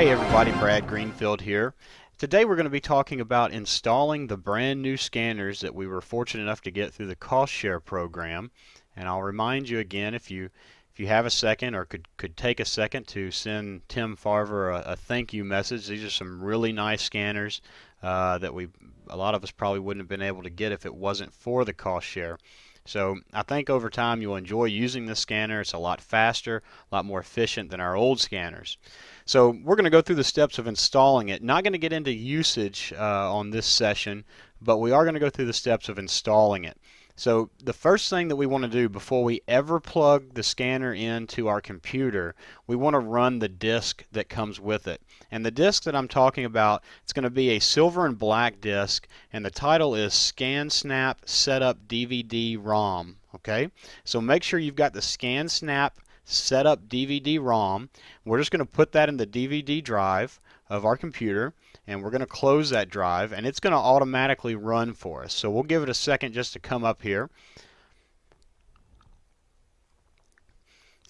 Hey everybody, Brad Greenfield here. Today we're going to be talking about installing the brand new scanners that we were fortunate enough to get through the cost share program. And I'll remind you again, if you have a second or could take a second to send Tim Farver a thank you message. These are some really nice scanners that a lot of us probably wouldn't have been able to get if it wasn't for the cost share. So I think over time you'll enjoy using this scanner. It's a lot faster, a lot more efficient than our old scanners. So we're going to go through the steps of installing it. Not going to get into usage on this session, but we are going to go through the steps of installing it. So the first thing that we want to do before we ever plug the scanner into our computer, we want to run the disk that comes with it. And the disk that I'm talking about, it's going to be a silver and black disk, and the title is ScanSnap Setup DVD-ROM. Okay, so make sure you've got the ScanSnap Setup DVD-ROM. We're just going to put that in the DVD drive of our computer, and we're going to close that drive, and it's going to automatically run for us. So we'll give it a second just to come up here.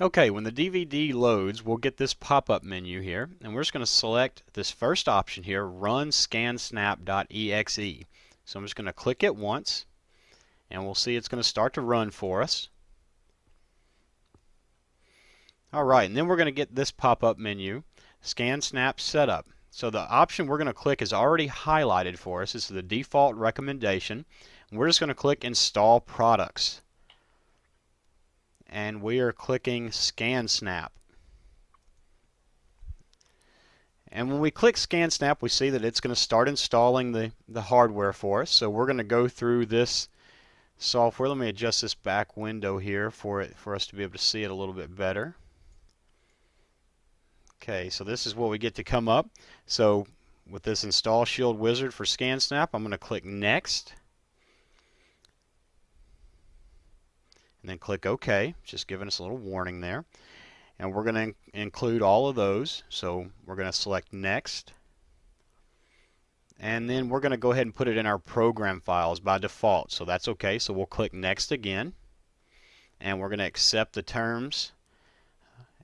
Okay, when the DVD loads, we'll get this pop-up menu here, and we're just going to select this first option here, Run ScanSnap.exe. So I'm just going to click it once, and we'll see it's going to start to run for us. Alright, and then we're going to get this pop-up menu, ScanSnap Setup. So the option we're going to click is already highlighted for us. This is the default recommendation. We're just going to click Install Products. And we are clicking ScanSnap. And when we click ScanSnap, we see that it's going to start installing the hardware for us. So we're going to go through this software. Let me adjust this back window here for us to be able to see it a little bit better. Okay, so this is what we get to come up. So with this Install Shield Wizard for ScanSnap, I'm going to click Next. And then click OK, just giving us a little warning there. And we're going to include all of those. So we're going to select Next. And then we're going to go ahead and put it in our program files by default. So that's okay. So we'll click Next again. And we're going to accept the terms.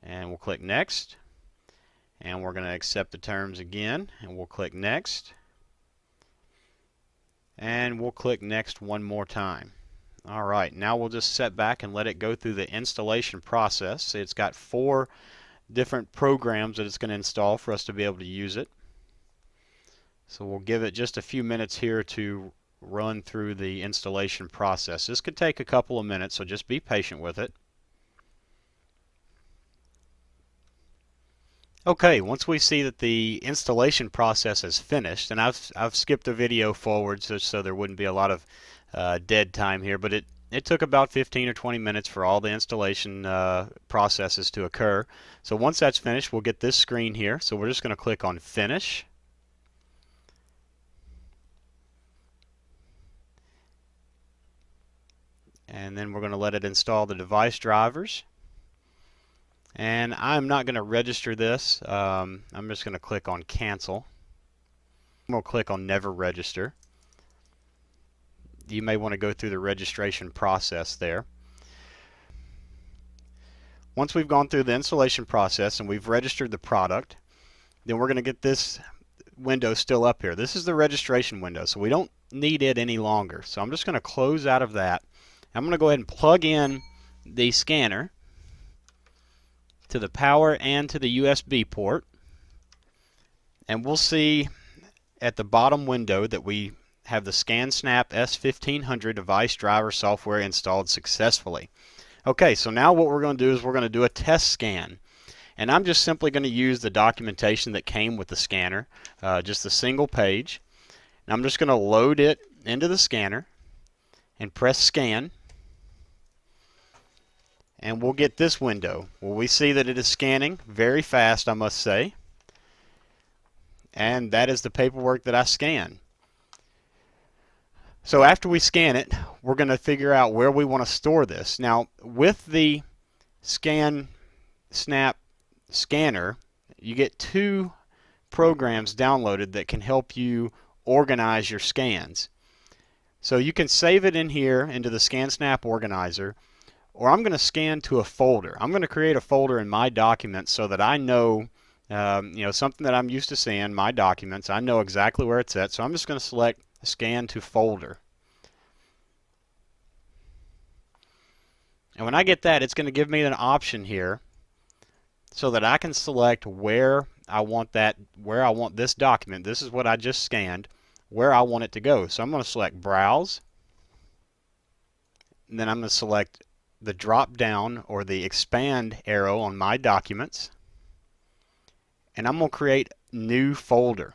And we'll click Next. And we're going to accept the terms again, and we'll click Next. And we'll click Next one more time. Alright, now we'll just set back and let it go through the installation process. See, it's got 4 different programs that it's going to install for us to be able to use it. So we'll give it just a few minutes here to run through the installation process. This could take a couple of minutes, so just be patient with it. Okay, once we see that the installation process is finished, and I've skipped the video forward so there wouldn't be a lot of dead time here, but it took about 15 or 20 minutes for all the installation processes to occur. So once that's finished, we'll get this screen here. So we're just going to click on Finish. And then we're going to let it install the device drivers. And I'm not going to register this. I'm just going to click on Cancel. We'll click on Never Register. You may want to go through the registration process there. Once we've gone through the installation process and we've registered the product, then we're going to get this window still up here. This is the registration window, so we don't need it any longer. So I'm just going to close out of that. I'm going to go ahead and plug in the scanner to the power and to the USB port, and we'll see at the bottom window that we have the ScanSnap S1500 device driver software installed successfully. Okay, so now what we're going to do is we're going to do a test scan, and I'm just simply going to use the documentation that came with the scanner, just a single page. And I'm just going to load it into the scanner and press Scan. And we'll get this window. Well, we see that it is scanning very fast, I must say. And that is the paperwork that I scanned. So after we scan it, we're going to figure out where we want to store this. Now, with the ScanSnap scanner, you get 2 programs downloaded that can help you organize your scans. So you can save it in here into the ScanSnap organizer, or I'm going to scan to a folder. I'm going to create a folder in my documents so that I know something that I'm used to seeing, my documents. I know exactly where it's at, so I'm just going to select Scan to Folder. And when I get that, it's going to give me an option here so that I can select where I want this document. This is what I just scanned, where I want it to go. So I'm going to select Browse, and then I'm going to select the drop down or the expand arrow on My Documents, and I'm going to create new folder,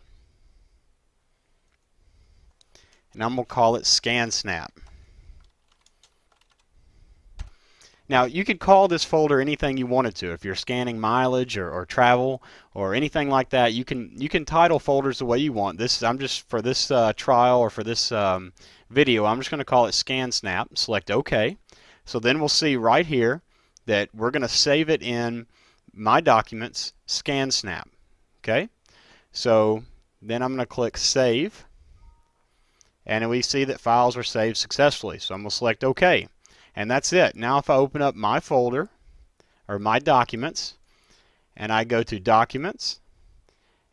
and I'm going to call it ScanSnap. Now, you could call this folder anything you wanted to. If you're scanning mileage or travel or anything like that, you can title folders the way you want. I'm just for this trial or for this video, I'm just going to call it ScanSnap. Select OK. So then we'll see right here that we're going to save it in My Documents, ScanSnap. Okay. So then I'm going to click Save, and we see that files were saved successfully. So I'm going to select OK. And that's it. Now if I open up my folder or My Documents and I go to Documents,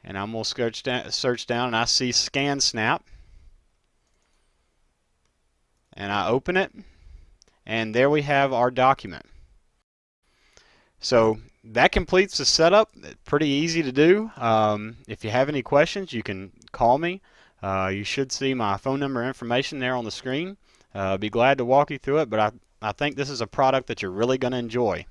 and I'm going to search down and I see ScanSnap, and I open it, and there we have our document. So that completes the setup. Pretty easy to do. If you have any questions, you can call me. You should see my phone number information there on the screen. Be glad to walk you through it, but I think this is a product that you're really going to enjoy.